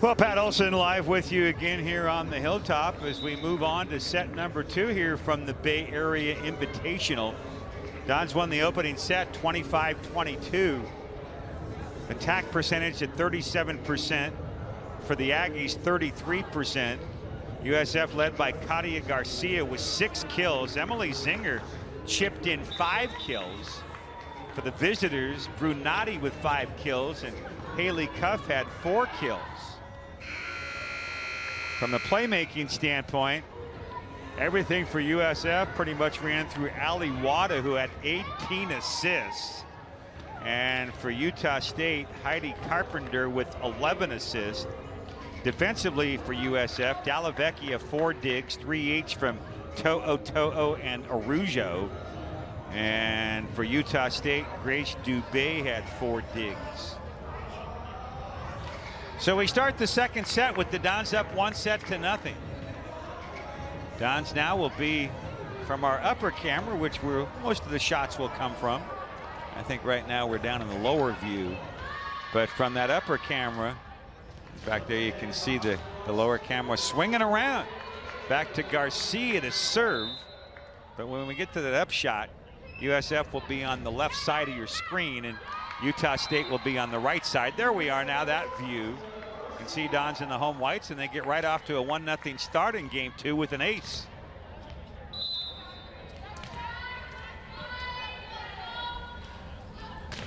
Well, Pat Olson live with you again here on the Hilltop as we move on to set number 2 here from the Bay Area Invitational. Dons won the opening set 25-22. Attack percentage at 37%. For the Aggies, 33%. USF led by Katia Garcia with 6 kills. Emily Zinger chipped in 5 kills. For the visitors, Brunati with 5 kills and Haley Cuff had 4 kills. From the playmaking standpoint, everything for USF pretty much ran through Ali Wada, who had 18 assists. And for Utah State, Heidi Carpenter with 11 assists. Defensively for USF, Dallavecchia 4 digs, 3 each from To'o and Arujo. And for Utah State, Grace Dubé had 4 digs. So we start the second set with the Dons up 1-0. Dons now will be from our upper camera, which most of the shots will come from. I think right now we're down in the lower view, but from that upper camera, in fact, there you can see the lower camera swinging around. Back to Garcia to serve, but when we get to that upshot, USF will be on the left side of your screen and Utah State will be on the right side. There we are now, that view. You can see Dons in the home whites, and they get right off to a 1-0 start in game 2 with an ace.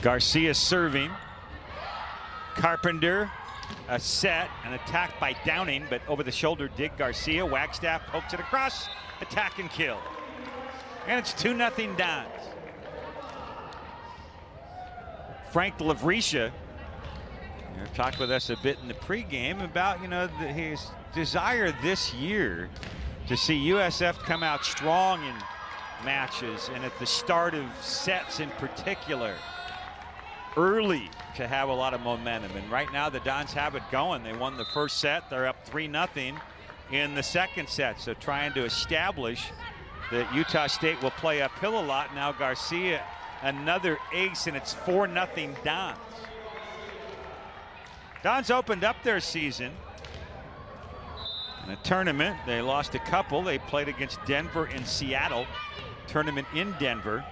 Garcia serving. Carpenter, a set, an attack by Downing, but over the shoulder dig Garcia. Wagstaff pokes it across, attack and kill. And it's 2-0 Dons. Frank Lavrisha talked with us a bit in the pregame about, his desire this year to see USF come out strong in matches and at the start of sets in particular, early to have a lot of momentum. And right now the Dons have it going. They won the first set. They're up 3-0 in the second set. So trying to establish that Utah State will play uphill a lot. Now Garcia, another ace, and it's 4-0 Dons. Dons opened up their season in a tournament. They lost a couple. They played against Denver and Seattle. Tournament in Denver.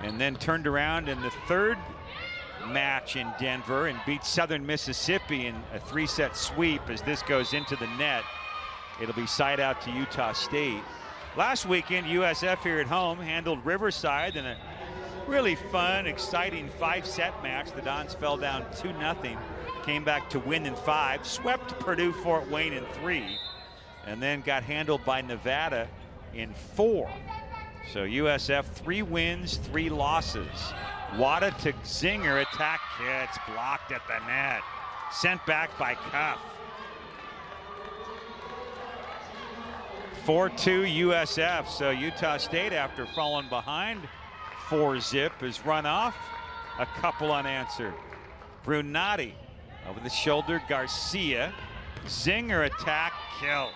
And then turned around in the third match in Denver and beat Southern Mississippi in a 3-set sweep. As this goes into the net, it'll be side out to Utah State. Last weekend, USF here at home handled Riverside in a really fun, exciting 5-set match. The Dons fell down 2-0, came back to win in 5, swept Purdue Fort Wayne in 3, and then got handled by Nevada in 4. So USF 3 wins, 3 losses. Wada to Zinger, attack hits, blocked at the net, sent back by Cuff. 4-2 USF. So Utah State, after falling behind 4-zip, has run off a couple unanswered. Brunati over the shoulder, Garcia. Zinger attack, kill.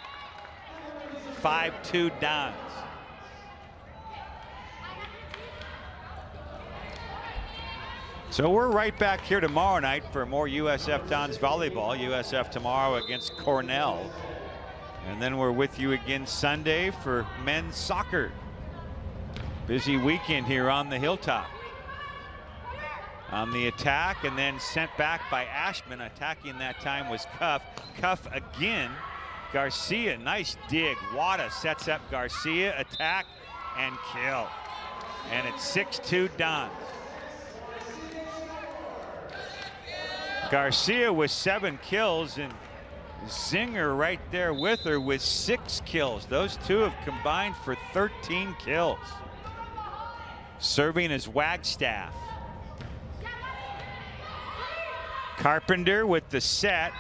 5-2 Dons. So we're right back here tomorrow night for more USF Dons volleyball. USF tomorrow against Cornell. And then we're with you again Sunday for men's soccer. Busy weekend here on the Hilltop. On the attack, and then sent back by Ashman. Attacking that time was Cuff. Cuff again. Garcia, nice dig. Wada sets up Garcia, attack and kill. And it's 6-2 Dons. Garcia with 7 kills, and Zinger right there with her with 6 kills. Those two have combined for 13 kills. Serving is Wagstaff. Carpenter with the set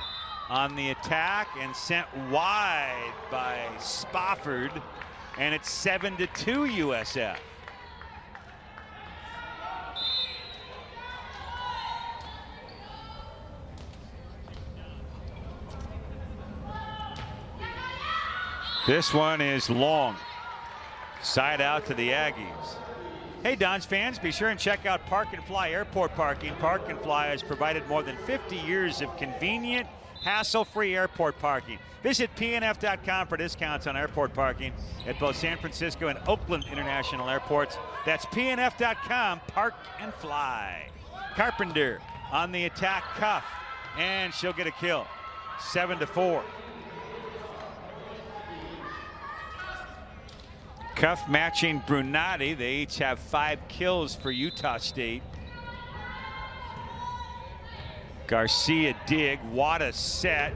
on the attack and sent wide by Spofford, and it's 7-2 USF. This one is long. Side out to the Aggies. Hey, Dons fans, be sure and check out Park and Fly Airport Parking. Park and Fly has provided more than 50 years of convenient, hassle-free airport parking. Visit pnf.com for discounts on airport parking at both San Francisco and Oakland International Airports. That's pnf.com, park and fly. Carpenter on the attack, Cuff, and she'll get a kill. 7-4. Cuff matching Brunati. They each have 5 kills for Utah State. Garcia dig, Wada set,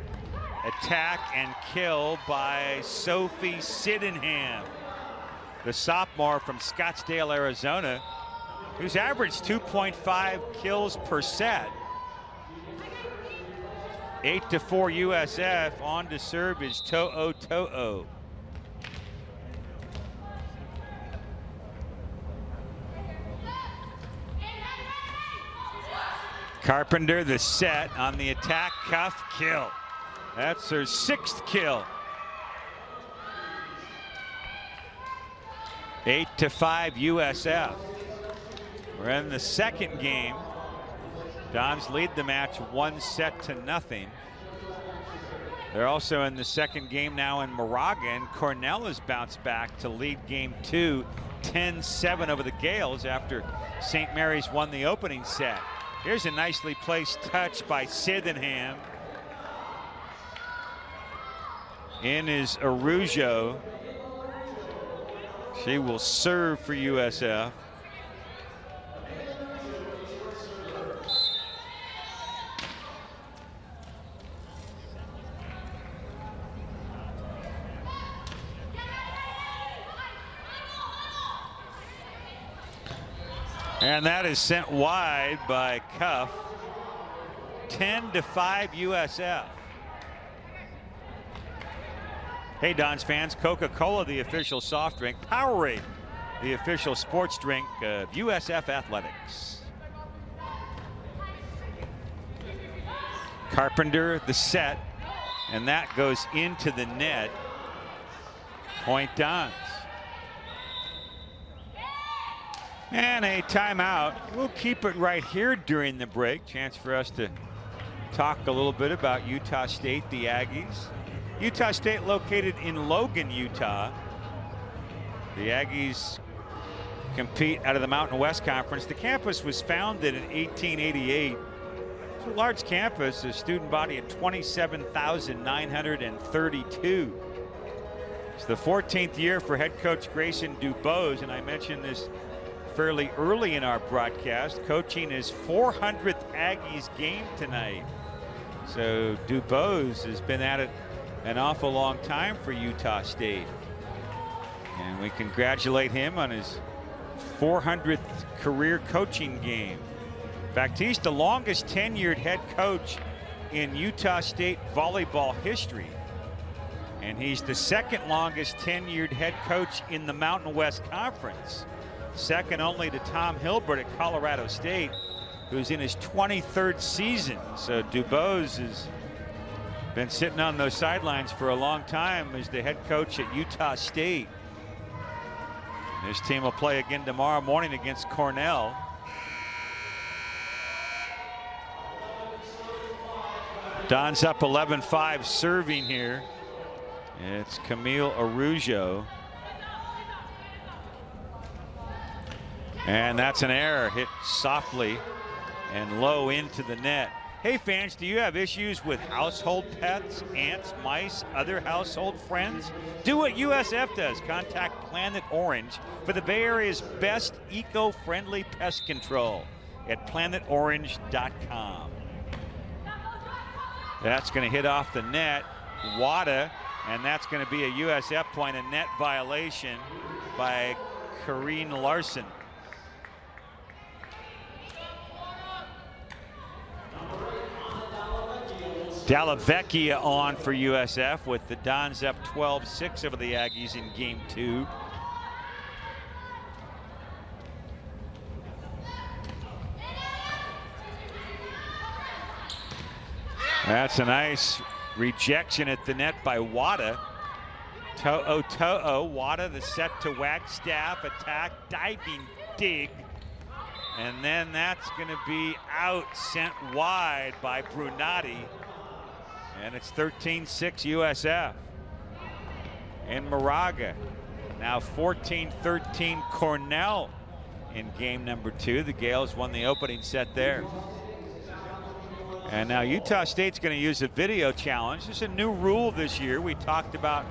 attack and kill by Sophie Sydenham, the sophomore from Scottsdale, Arizona, who's averaged 2.5 kills per set. 8-4 USF. On to serve is To'o To'o. Carpenter the set on the attack, Cuff, kill. That's her 6th kill. 8-5 USF. We're in the second game. Dons lead the match 1-0. They're also in the second game now in Moraga, and Cornell has bounced back to lead game 2, 10-7 over the Gales after St. Mary's won the opening set. Here's a nicely placed touch by Sydenham. In is Arujo. She will serve for USF. And that is sent wide by Cuff. 10-5 USF. Hey, Dons fans, Coca-Cola, the official soft drink, Powerade, the official sports drink of USF Athletics. Carpenter the set, and that goes into the net. Point Dons. And a timeout. We'll keep it right here during the break. Chance for us to talk a little bit about Utah State, the Aggies. Utah State located in Logan, Utah. The Aggies compete out of the Mountain West Conference. The campus was founded in 1888. It's a large campus, a student body of 27,932. It's the 14th year for head coach Grayson DuBose, and I mentioned this fairly early in our broadcast, coaching his 400th Aggies game tonight. So DuBose has been at it an awful long time for Utah State. And we congratulate him on his 400th career coaching game. In fact, he's the longest tenured head coach in Utah State volleyball history. And he's the second longest tenured head coach in the Mountain West Conference. Second only to Tom Hilbert at Colorado State, who's in his 23rd season. So DuBose has been sitting on those sidelines for a long time as the head coach at Utah State. His team will play again tomorrow morning against Cornell. Don's up 11-5 serving here. It's Camille Arujo. And that's an error, hit softly and low into the net. Hey fans, do you have issues with household pets, ants, mice, other household friends? Do what USF does. Contact Planet Orange for the Bay Area's best eco-friendly pest control at planetorange.com. That's going to hit off the net. Wada, and that's going to be a USF point, a net violation by Karine Larson. Dallavecchia on for USF with the Dons up 12-6 over the Aggies in game 2. That's a nice rejection at the net by Wada. To'o To'o, Wada the set to Wagstaff, attack, diving dig. And then that's going to be out, sent wide by Brunati. And it's 13-6 USF. And Moraga now 14-13 Cornell in game number 2. The Gales won the opening set there. And now Utah State's going to use a video challenge. This is a new rule this year we talked about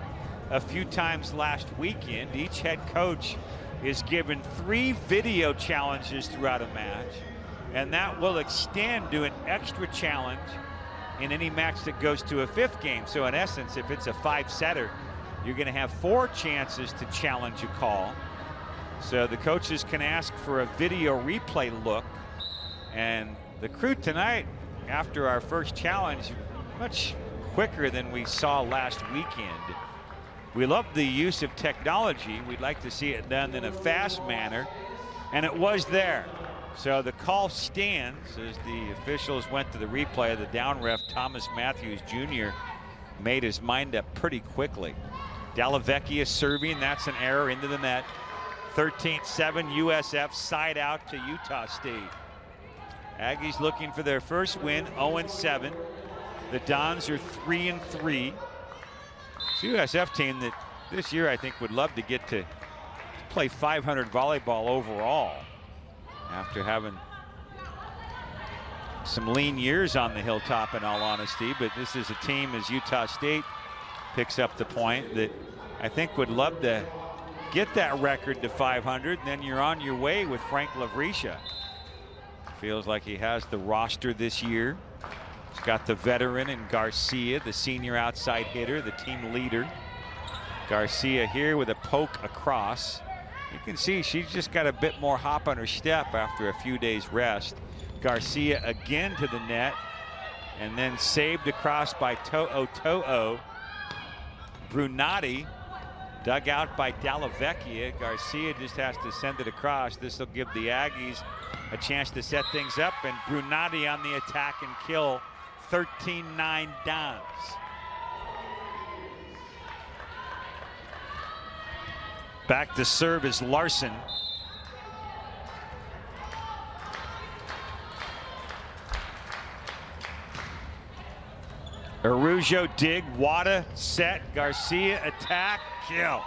a few times last weekend. Each head coach is given 3 video challenges throughout a match, and that will extend to an extra challenge in any match that goes to a 5th game. So in essence, if it's a 5-setter, you're going to have 4 chances to challenge a call. So the coaches can ask for a video replay look, and the crew tonight, after our first challenge, much quicker than we saw last weekend. We love the use of technology. We'd like to see it done in a fast manner, and it was there. So the call stands as the officials went to the replay. The down ref, Thomas Matthews Jr., made his mind up pretty quickly. Dallavecchia serving, that's an error into the net. 13-7 USF, side out to Utah State. Aggies looking for their first win, 0-7. The Dons are 3-3. It's a USF team that this year I think would love to get to play 500 volleyball overall after having some lean years on the hilltop, in all honesty. But this is a team, as Utah State picks up the point, that I think would love to get that record to 500. And then you're on your way with Frank Lavrisha. Feels like he has the roster this year. He's got the veteran in Garcia, the senior outside hitter, the team leader. Garcia here with a poke across. You can see she's just got a bit more hop on her step after a few days rest. Garcia again to the net, and then saved across by To'o. Brunati dug out by Dallavecchia. Garcia just has to send it across. This will give the Aggies a chance to set things up, and Brunati on the attack and kill. 13-9 Dons. Back to serve is Larson. Araujo dig, Wada set, Garcia attack, kill.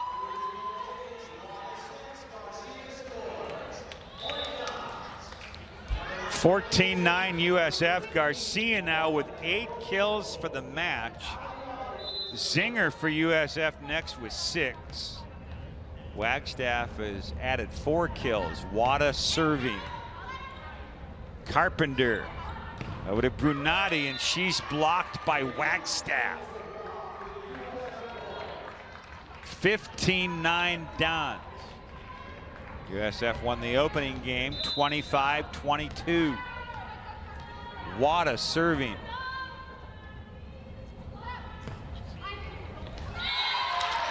(14-9) USF. Garcia now with 8 kills for the match. Zinger for USF next with 6. Wagstaff has added 4 kills. Wada serving. Carpenter over to Brunati, and she's blocked by Wagstaff. 15-9 Dons. USF won the opening game 25-22. Wada serving.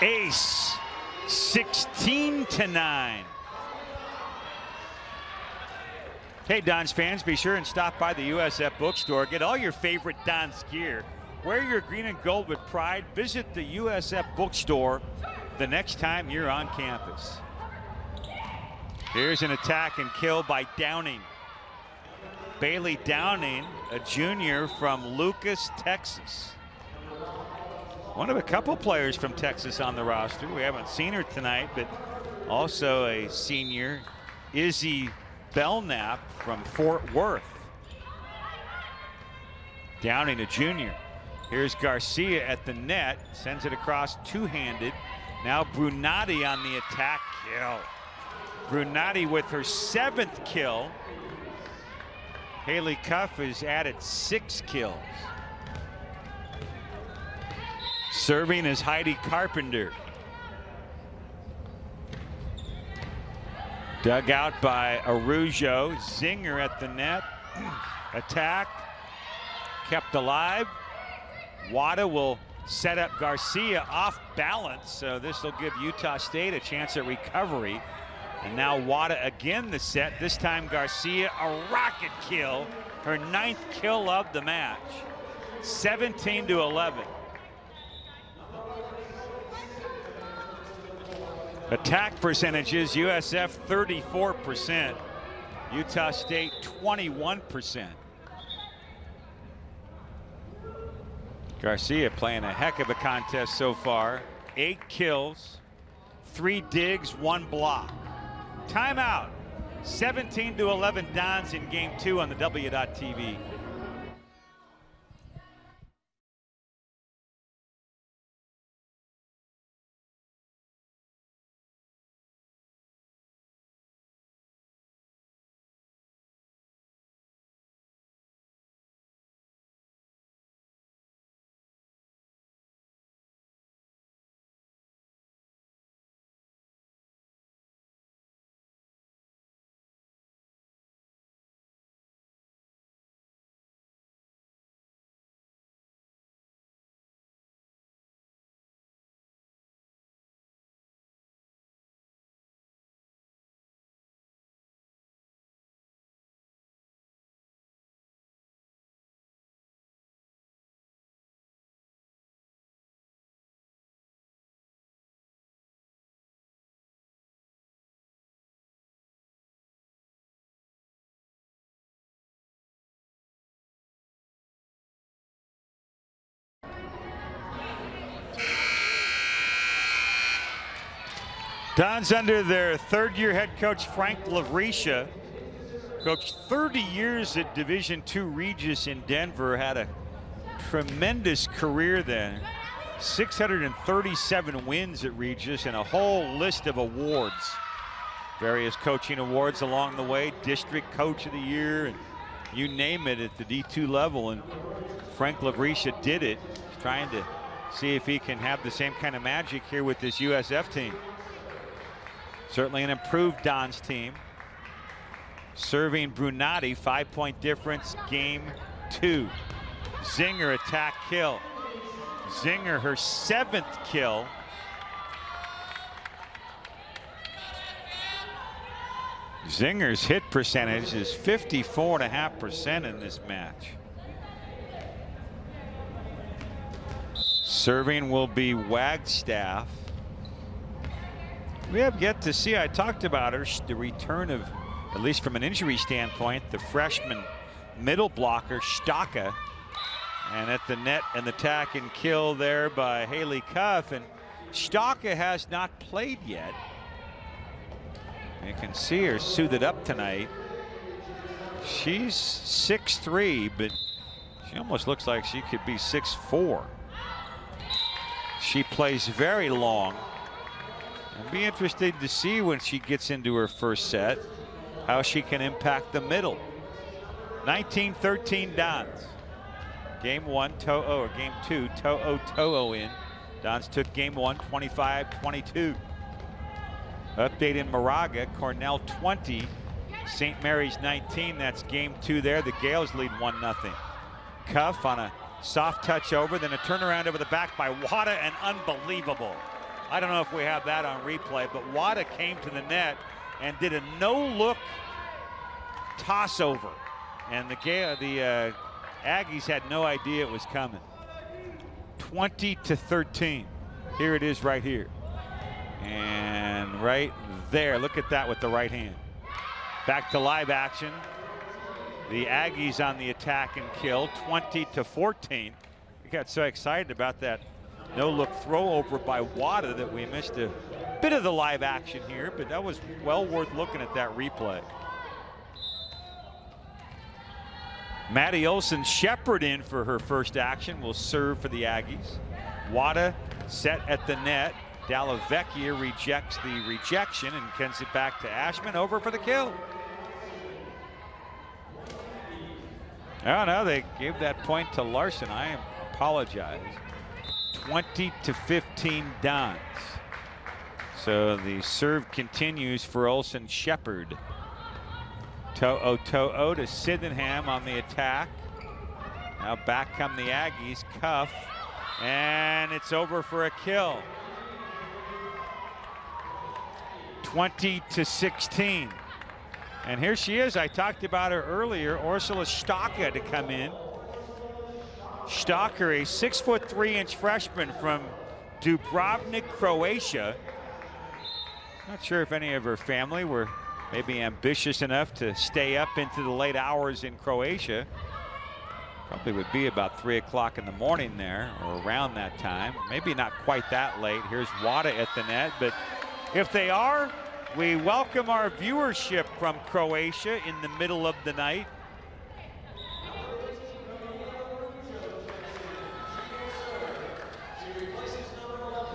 Ace. 16-9. Hey, Dons fans, be sure and stop by the USF bookstore. Get all your favorite Dons gear. Wear your green and gold with pride. Visit the USF bookstore the next time you're on campus. Here's an attack and kill by Downing. Bailey Downing, a junior from Lucas, Texas. One of a couple players from Texas on the roster. We haven't seen her tonight, but also a senior, Izzy Belknap from Fort Worth. Downing, a junior. Here's Garcia at the net, sends it across two-handed. Now Brunati on the attack, kill. Brunati with her 7th kill. Haley Cuff has added 6 kills. Serving is Heidi Carpenter. Dug out by Araujo. Zinger at the net. Attack. Kept alive. Wada will set up Garcia off balance. So this will give Utah State a chance at recovery. And now Wada again the set. This time Garcia, a rocket kill. Her 9th kill of the match. 17-11. Attack percentages, USF 34%. Utah State 21%. Garcia playing a heck of a contest so far. 8 kills, 3 digs, 1 block. Timeout. 17-11 Dons in game 2 on the W.TV. Dons under their 3rd-year head coach Frank Lavrisha. Coached 30 years at Division II Regis in Denver. Had a tremendous career then. 637 wins at Regis and a whole list of awards. Various coaching awards along the way. District Coach of the Year and you name it at the D2 level. And Frank Lavrisha did it. He's trying to see if he can have the same kind of magic here with this USF team. Certainly an improved Dons team. Serving Brunati, 5-point difference, game 2. Zinger attack kill. Zinger, her 7th kill. Zinger's hit percentage is 54.5% in this match. Serving will be Wagstaff. We have yet to see, I talked about her, the return of, at least from an injury standpoint, the freshman middle blocker, Staka. And at the net, an attack and kill there by Haley Cuff. And Staka has not played yet. You can see her suited up tonight. She's 6'3", but she almost looks like she could be 6'4". She plays very long. I'll be interested to see when she gets into her first set how she can impact the middle. 19-13 Dons. Game 1, To'o, or game 2, To'o in. Dons took game 1, 25-22. Update in Moraga, Cornell 20, St. Mary's 19. That's game 2 there. The Gales lead 1-0. Cuff on a soft touch over, then a turnaround over the back by Wada, and unbelievable. I don't know if we have that on replay, but Wada came to the net and did a no-look toss over. And the Aggies had no idea it was coming. 20-13. Here it is right here. And right there, look at that with the right hand. Back to live action. The Aggies on the attack and kill, 20-14. We got so excited about that no-look throw over by Wada that we missed a bit of the live action here, but that was well worth looking at that replay. Maddie Olsen-Shepard in for her first action, will serve for the Aggies. Wada set at the net. Dallavecchia rejects the rejection and sends it back to Ashman, over for the kill. Oh no, they gave that point to Larson. I apologize. 20-15 Dons. So the serve continues for Olsen-Shepard. To'o to Sydenham on the attack. Now back come the Aggies. Cuff, and it's over for a kill. 20-16. And here she is. I talked about her earlier, Ursula Staka to come in. Staka, a 6'3" freshman from Dubrovnik, Croatia. Not sure if any of her family were maybe ambitious enough to stay up into the late hours in Croatia. Probably would be about 3 o'clock in the morning there, or around that time. Maybe not quite that late. Here's Wada at the net, but if they are, we welcome our viewership from Croatia in the middle of the night.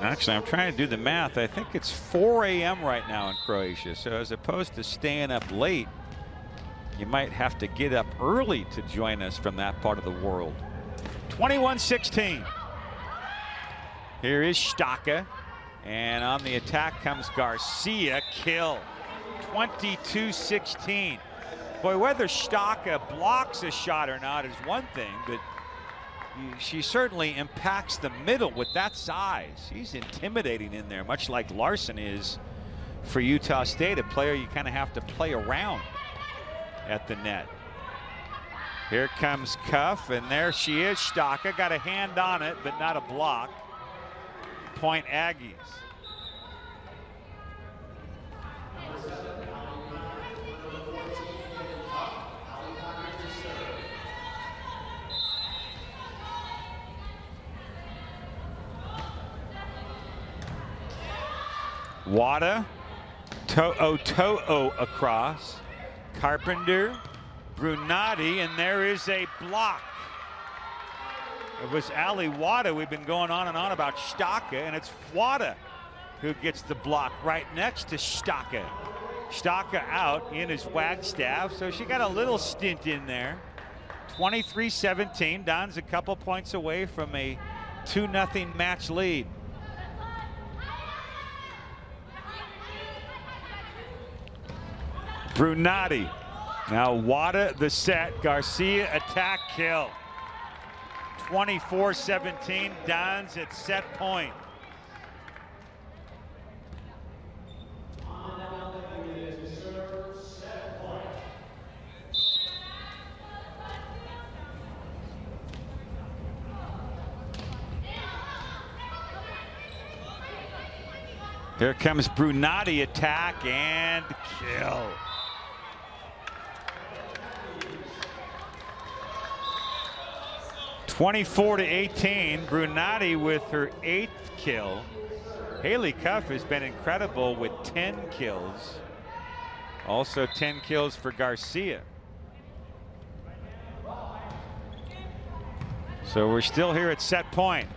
Actually, I'm trying to do the math. I think it's 4 a.m. right now in Croatia. So as opposed to staying up late, you might have to get up early to join us from that part of the world. 21-16. Here is Staka. And on the attack comes Garcia. Kill. 22-16. Boy, whether Staka blocks a shot or not is one thing, but she certainly impacts the middle with that size. She's intimidating in there, much like Larson is for Utah State, a player you kind of have to play around at the net. Here comes Cuff, and there she is. Staka got a hand on it, but not a block. Point Aggies. Wada, To'o across, Carpenter, Brunati, and there is a block. It was Ali Wada. We've been going on and on about Staka, and it's Wada who gets the block right next to Staka. Staka out in his Wagstaff, so she got a little stint in there. 23-17, Don's a couple points away from a 2-0 match lead. Brunati. Now Wada the set. Garcia attack kill. 24-17. Don's at set point. Here comes Brunati, attack and kill. 24-18, Brunati with her 8th kill. Haley Cuff has been incredible with 10 kills. Also 10 kills for Garcia. So we're still here at set point.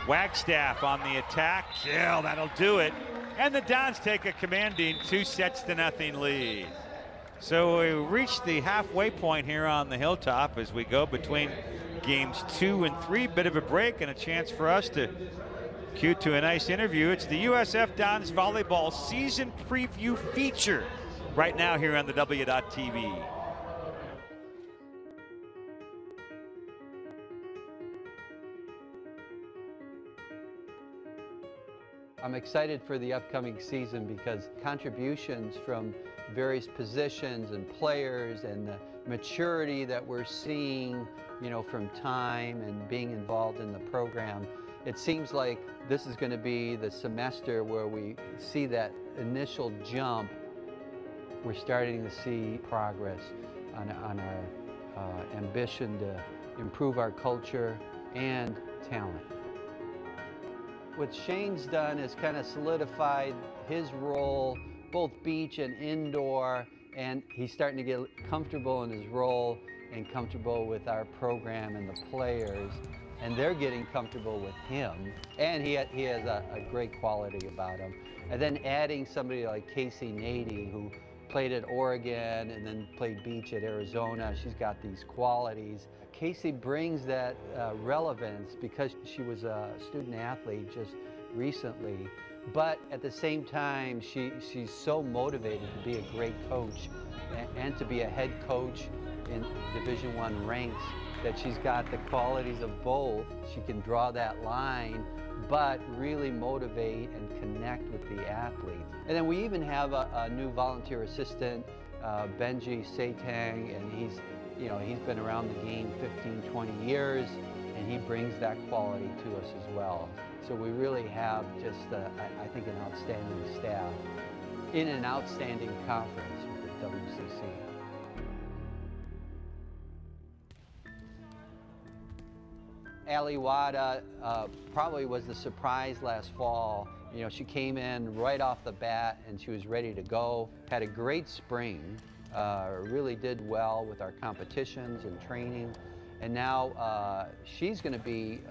Wagstaff on the attack, kill, that'll do it. And the Dons take a commanding 2-0 lead. So we reached the halfway point here on the hilltop as we go between games 2 and 3. Bit of a break and a chance for us to cue to a nice interview. It's the USF Dons Volleyball Season Preview feature right now here on the W.TV. I'm excited for the upcoming season because contributions from various positions and players and the maturity that we're seeing, you know, from time and being involved in the program, it seems like this is going to be the semester where we see that initial jump. We're starting to see progress on our ambition to improve our culture and talent. What Shane's done is kind of solidified his role, both beach and indoor, and he's starting to get comfortable in his role and comfortable with our program and the players, and they're getting comfortable with him, and he has a great quality about him. And then adding somebody like Casey Nady, who played at Oregon and then played beach at Arizona. She's got these qualities. Casey brings that relevance because she was a student athlete just recently, but at the same time, she's so motivated to be a great coach and to be a head coach in Division I ranks, that she's got the qualities of both. She can draw that line, but really motivate and connect with the athletes. And then we even have a new volunteer assistant, Benji Satang, and he's been around the game 15, 20 years, and he brings that quality to us as well. So we really have just, I think, an outstanding staff in an outstanding conference with the WCC. Ali Wada probably was the surprise last fall. You know, she came in right off the bat and she was ready to go. Had a great spring, really did well with our competitions and training. And now she's going to be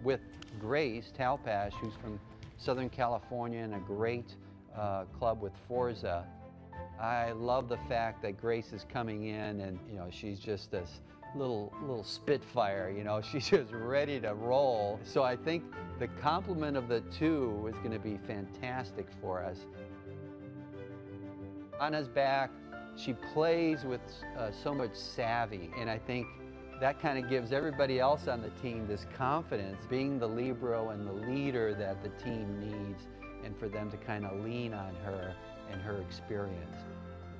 with Grace Talpash, who's from Southern California and a great club with Forza. I love the fact that Grace is coming in and, you know, she's just this little spitfire, you know, she's just ready to roll. So I think the complement of the two is going to be fantastic for us. Anna's back. She plays with so much savvy, and I think that kind of gives everybody else on the team this confidence, being the libero and the leader that the team needs, and for them to kind of lean on her and her experience.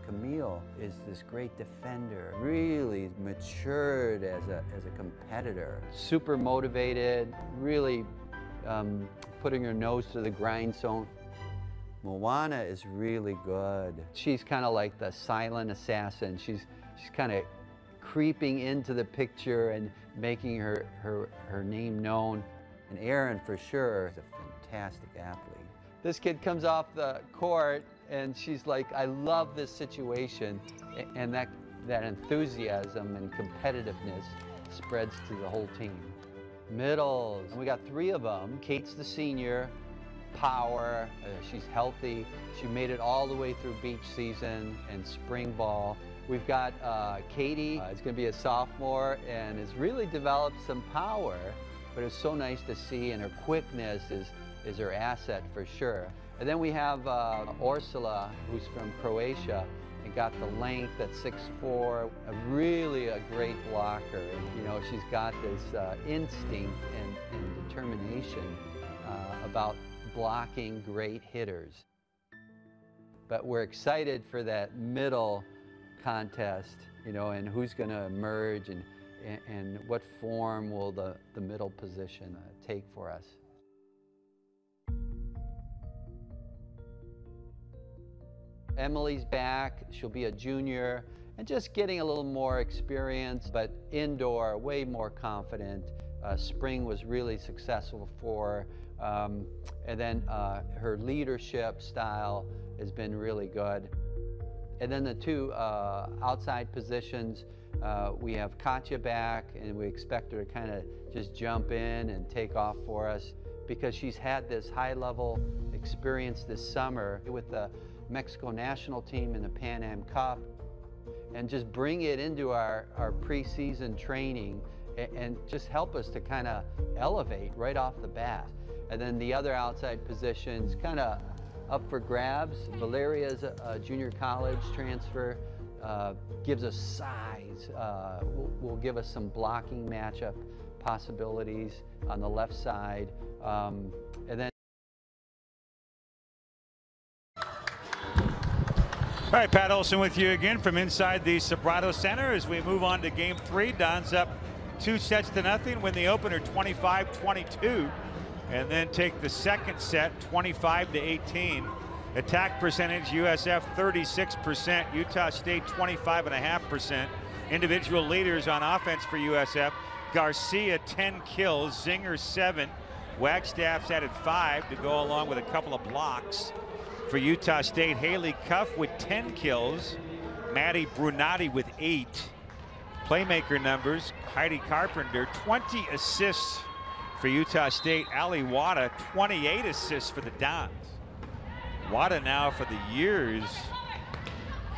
Camille is this great defender, really matured as a competitor. Super motivated, really putting her nose to the grindstone. Moana is really good. She's kind of like the silent assassin. She's kind of creeping into the picture and making her name known. And Erin, for sure, is a fantastic athlete. This kid comes off the court and she's like, I love this situation. And that enthusiasm and competitiveness spreads to the whole team. Middles, and we got 3 of them. Kate's the senior, power, she's healthy. She made it all the way through beach season and spring ball. We've got Katie, is going to be a sophomore and has really developed some power, but it's so nice to see, and her quickness is her asset for sure. And then we have Ursula, who's from Croatia, and got the length at 6'4", really a great blocker. And, you know, she's got this instinct and determination about blocking great hitters. But we're excited for that middle contest, you know, and who's going to emerge and what form will the middle position take for us. Emily's back, she'll be a junior and just getting a little more experience, but indoor, way more confident. Spring was really successful for her. And then her leadership style has been really good. And then the 2 outside positions, we have Katya back, and we expect her to kind of just jump in and take off for us because she's had this high-level experience this summer with the Mexico national team in the Pan Am Cup, and just bring it into our preseason training and just help us to kind of elevate right off the bat. And then the other outside positions kind of up for grabs. Valeria's a junior college transfer, gives us size, will give us some blocking matchup possibilities on the left side. And then All right, Pat Olson with you again from inside the Sobrato Center as we move on to Game 3. Don's up 2-0, win the opener 25-22, and then take the second set 25-18. Attack percentage, USF 36%, Utah State 25.5%. Individual leaders on offense for USF, Garcia 10 kills, Zinger 7. Wagstaff's added 5 to go along with a couple of blocks. For Utah State, Haley Cuff with 10 kills, Maddie Brunati with 8. Playmaker numbers, Heidi Carpenter, 20 assists for Utah State. Ali Wada, 28 assists for the Dons. Wada now for the years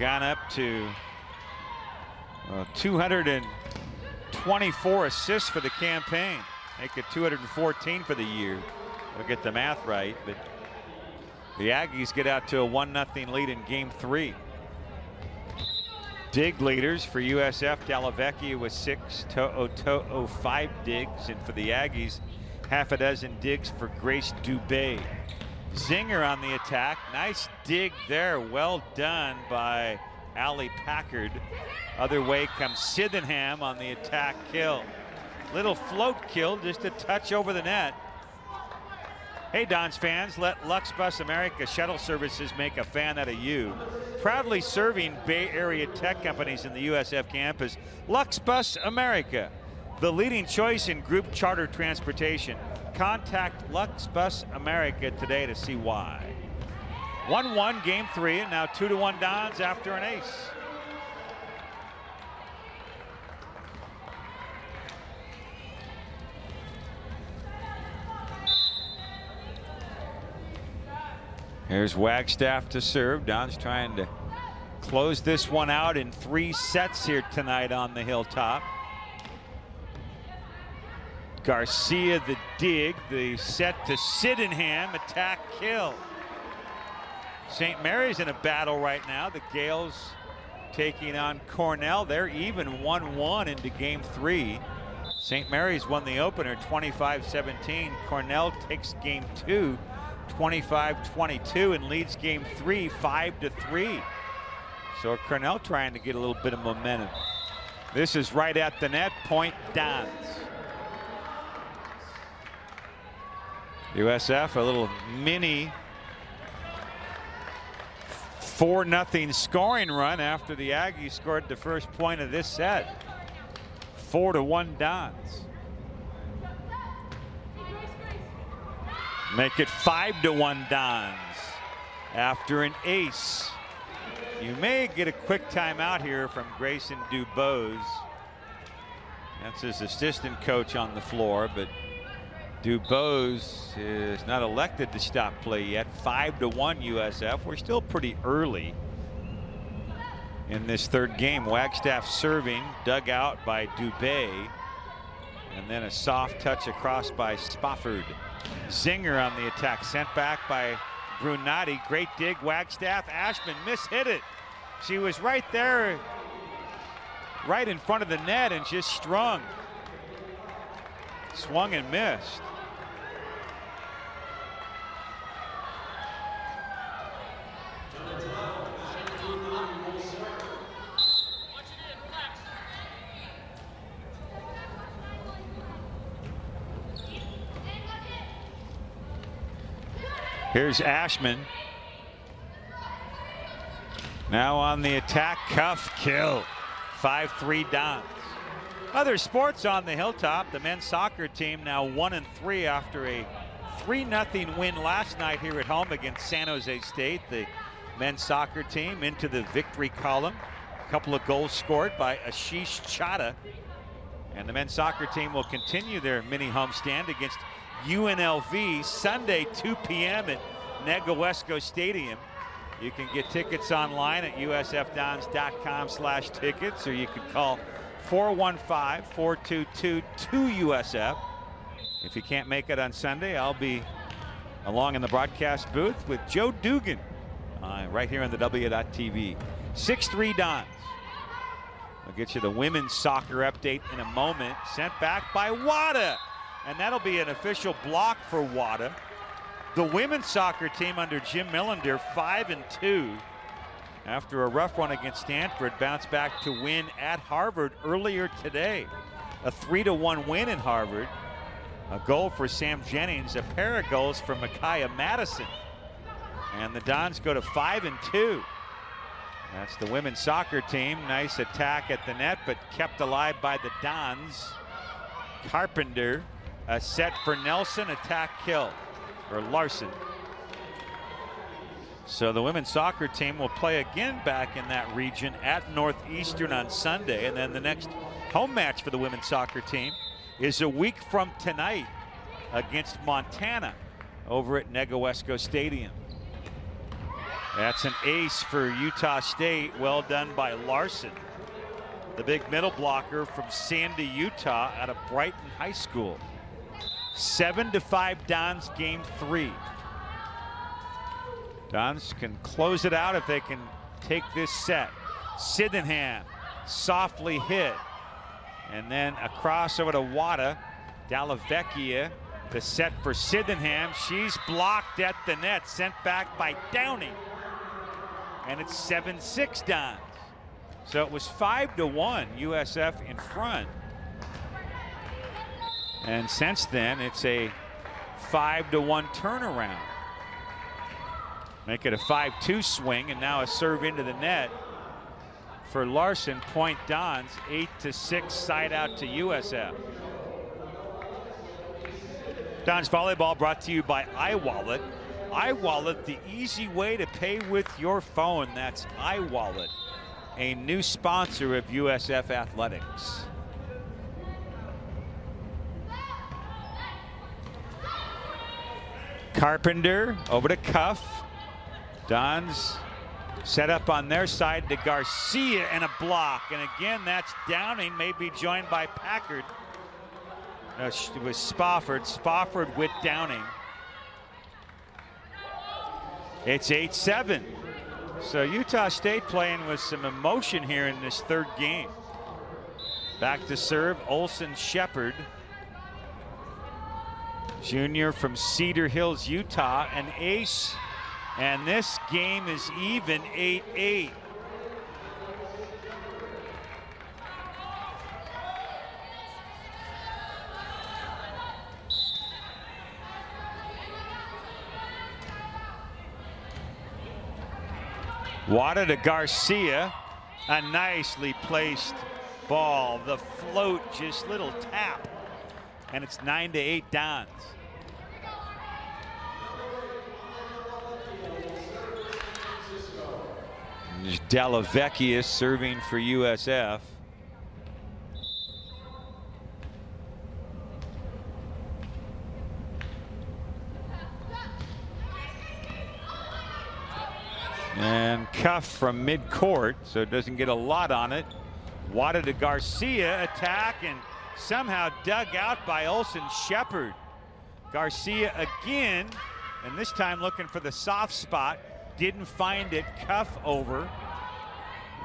gone up to 224 assists for the campaign. Make it 214 for the year. We'll get the math right, but the Aggies get out to a 1-0 lead in Game 3. Dig leaders for USF, Dallavecchia with 6, To'o 5 digs, and for the Aggies, half a dozen digs for Grace Dubé. Zinger on the attack, nice dig there, well done by Allie Packard. Other way comes Sydenham on the attack kill. Little float kill, just a touch over the net. Hey Dons fans, let Lux Bus America Shuttle Services make a fan out of you. Proudly serving Bay Area tech companies in the USF campus, Lux Bus America. the leading choice in group charter transportation. Contact Lux Bus America today to see why. 1-1 game 3, and now 2-1 Dons after an ace. Here's Wagstaff to serve. Don's trying to close this one out in 3 sets here tonight on the Hilltop. Garcia the dig, the set to Sydenham, attack kill. St. Mary's in a battle right now. The Gales taking on Cornell. They're even 1-1 into game 3. St. Mary's won the opener 25-17. Cornell takes game 2 25-22 and leads game 3 5-3. So Cornell trying to get a little bit of momentum. This is right at the net, point Dons. USF a little mini 4-0 scoring run after the Aggies scored the first point of this set. 4-1 Dons. Make it 5-1 Dons after an ace. You may get a quick timeout here from Grayson Dubose. That's his assistant coach on the floor, but Dubose is not elected to stop play yet. 5-1 USF. We're still pretty early in this third game. Wagstaff serving, dug out by Dubé, and then a soft touch across by Spofford. Zinger on the attack, sent back by Brunati. Great dig, Wagstaff. Ashman mishit it. She was right there, right in front of the net, and just strung. Swung and missed. Here's Ashman. Now on the attack, cuff, kill. 5-3 Dons. Other sports on the Hilltop. The men's soccer team now 1-3 after a 3-0 win last night here at home against San Jose State. The men's soccer team into the victory column. A couple of goals scored by Ashish Chadha. And the men's soccer team will continue their mini homestand against UNLV Sunday 2 p.m. at Negoesco Stadium. You can get tickets online at usfdons.com/tickets, or you can call 415-422-2USF. If you can't make it on Sunday, I'll be along in the broadcast booth with Joe Dugan right here on the W.TV. 6-3 Dons. I'll get you the women's soccer update in a moment. Sent back by Wada. And that'll be an official block for Wada. The women's soccer team under Jim Millender 5-2 after a rough one against Stanford, bounced back to win at Harvard earlier today. A 3-1 win in Harvard. A goal for Sam Jennings, a pair of goals for Micaiah Madison. And the Dons go to 5-2. That's the women's soccer team. Nice attack at the net, but kept alive by the Dons. Carpenter, a set for Nelson, attack kill, or Larson. So the women's soccer team will play again back in that region at Northeastern on Sunday, and then the next home match for the women's soccer team is a week from tonight against Montana over at Negoesco Stadium. That's an ace for Utah State. Well done by Larson, the big middle blocker from Sandy, Utah, out of Brighton High School. 7-5 Dons game 3. Dons can close it out if they can take this set. Sydenham softly hit, and then across over to Wada. Dallavecchia, the set for Sydenham. She's blocked at the net, sent back by Downing. And it's 7-6 Dons. So it was 5-1 USF in front. And since then, it's a 5-1 turnaround. Make it a 5-2 swing, and now a serve into the net for Larson. Point Dons, 8-6, side out to USF. Dons volleyball brought to you by iWallet. iWallet, the easy way to pay with your phone. That's iWallet, a new sponsor of USF Athletics. Carpenter over to Cuff. Dons set up on their side to Garcia, and a block. And again, that's Downing, may be joined by Packard. No, it was Spofford. Spofford with Downing. It's 8-7. So Utah State playing with some emotion here in this third game. Back to serve, Olson Shepard. Junior from Cedar Hills, Utah, an ace. And this game is even, 8-8. Wada to Garcia, a nicely placed ball. The float, just little tap, and it's 9-8 Dons. Della Vecchia serving for USF. And Cuff from mid-court, so it doesn't get a lot on it. Wada to Garcia, attack, and somehow dug out by Olson Shepard. Garcia again, and this time looking for the soft spot. Didn't find it. Cuff over.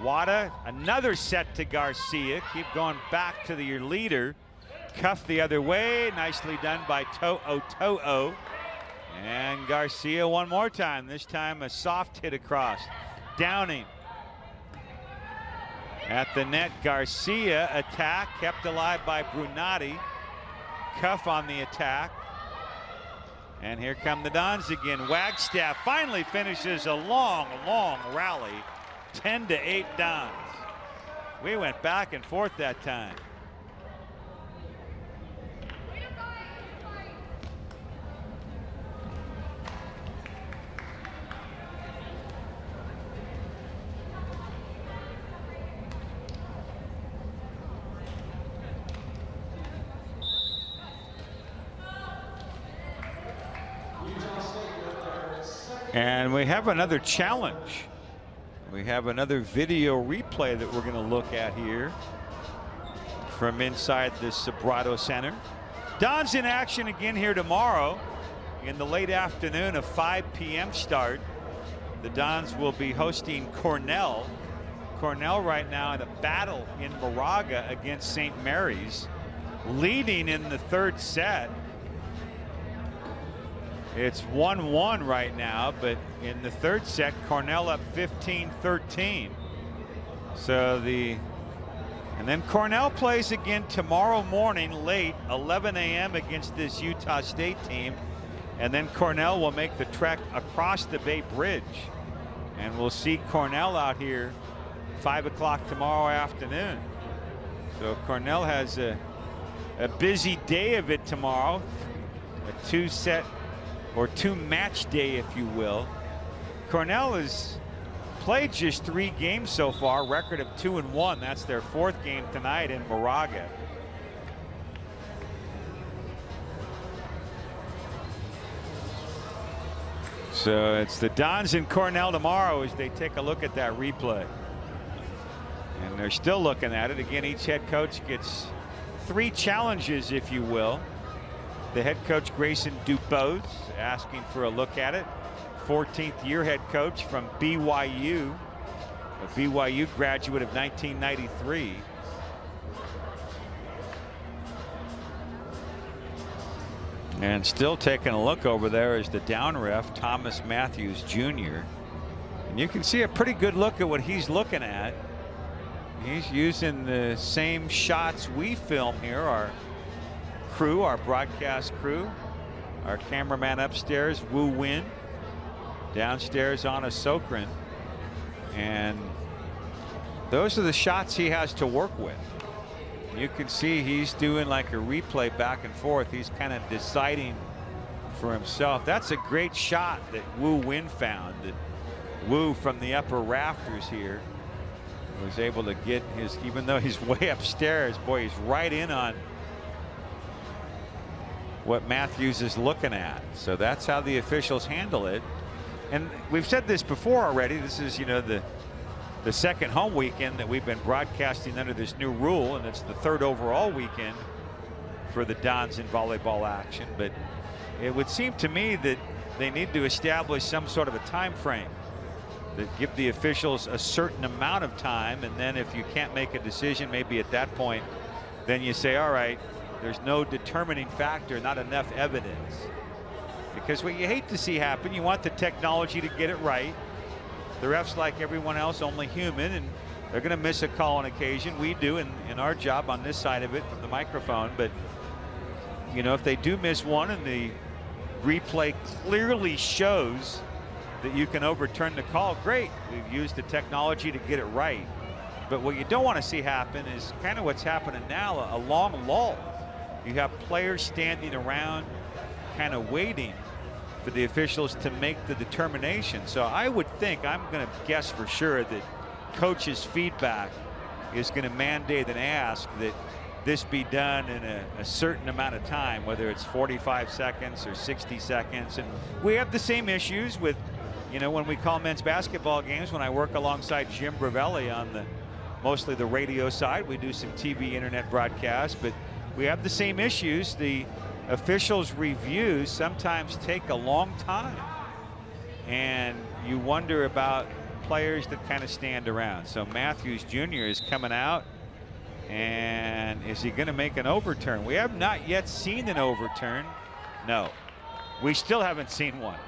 Wada, another set to Garcia. Keep going back to your leader. Cuff the other way. Nicely done by To'o. And Garcia one more time. This time a soft hit across. Downing. At the net, Garcia attack, kept alive by Brunati. Cuff on the attack. And here come the Dons again. Wagstaff finally finishes a long rally. 10-8 Dons. We went back and forth that time. And we have another challenge. We have another video replay that we're going to look at here from inside the Sobrato Center. Dons in action again here tomorrow in the late afternoon, a 5 p.m. start. The Dons will be hosting Cornell. Cornell right now in a battle in Moraga against St. Mary's, leading in the third set. It's 1-1 right now, but in the third set, Cornell up 15-13. And then Cornell plays again tomorrow morning late, 11 a.m. against this Utah State team. And then Cornell will make the trek across the Bay Bridge. And we'll see Cornell out here 5 o'clock tomorrow afternoon. So Cornell has a busy day of it tomorrow, a two-match day, if you will. Cornell has played just 3 games so far, record of 2-1. That's their 4th game tonight in Moraga. So it's the Dons and Cornell tomorrow as they take a look at that replay. And they're still looking at it. Again, each head coach gets 3 challenges, if you will. The head coach, Grayson Dupos, asking for a look at it. 14th year head coach from BYU, a BYU graduate of 1993. And still taking a look over there is the down ref, Thomas Matthews Jr. And you can see a pretty good look at what he's looking at. He's using the same shots we film here. Our crew, our broadcast crew, our cameraman upstairs, Wu Win, downstairs Anna Sokrin, and those are the shots he has to work with. You can see he's doing like a replay back and forth. He's kind of deciding for himself. That's a great shot that Wu Win found. That Wu from the upper rafters here was able to get his, even though he's way upstairs, boy, he's right in on what Matthews is looking at. So that's how the officials handle it. And we've said this before already. This is, you know, the second home weekend that we've been broadcasting under this new rule, and it's the third overall weekend for the Dons in volleyball action. But it would seem to me that they need to establish some sort of a time frame that give the officials a certain amount of time, and then if you can't make a decision, maybe at that point, then you say, all right, there's no determining factor, not enough evidence. Because what you hate to see happen, you want the technology to get it right. The refs, like everyone else, only human, and they're going to miss a call on occasion. We do in our job on this side of it from the microphone. But, you know, if they do miss one and the replay clearly shows that you can overturn the call, great. We've used the technology to get it right. But what you don't want to see happen is kind of what's happening now, a long lull. You have players standing around kind of waiting for the officials to make the determination. So I would think, I'm going to guess for sure, that coach's feedback is going to mandate and ask that this be done in a certain amount of time, whether it's 45 seconds or 60 seconds. And we have the same issues with, you know, when we call men's basketball games, when I work alongside Jim Bravelli on mostly the radio side. We do some TV, internet broadcasts, but we have the same issues. The officials' reviews sometimes take a long time, and you wonder about players that kind of stand around. So Matthews Jr. is coming out, and is he going to make an overturn? We have not yet seen an overturn. No, we still haven't seen one.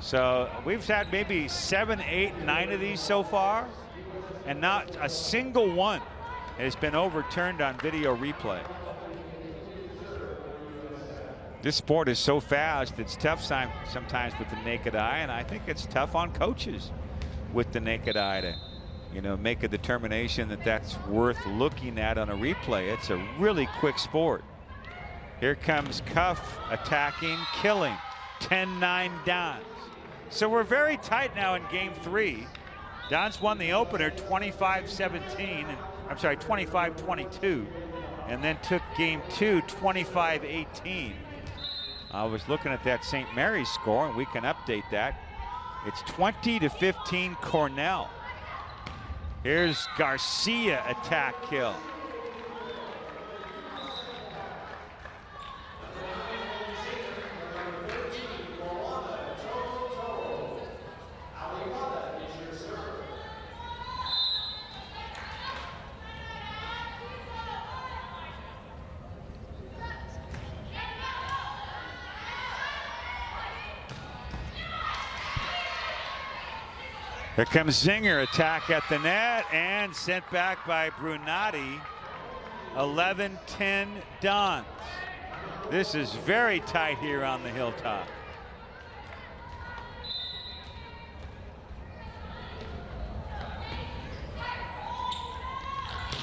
So we've had maybe 7, 8, 9 of these so far, and not a single one has been overturned on video replay. This sport is so fast, it's tough sometimes with the naked eye, and I think it's tough on coaches with the naked eye to, you know, make a determination that that's worth looking at on a replay. It's a really quick sport. Here comes Cuff attacking, killing. 10-9 Dons. So we're very tight now in game 3. Dons won the opener 25-17, and I'm sorry, 25-22, and then took game 2 25-18. I was looking at that St. Mary's score, and we can update that. It's 20-15 Cornell. Here's Garcia attack kill. Here comes Zinger, attack at the net, and sent back by Brunati. 11-10 Dons. This is very tight here on the hilltop.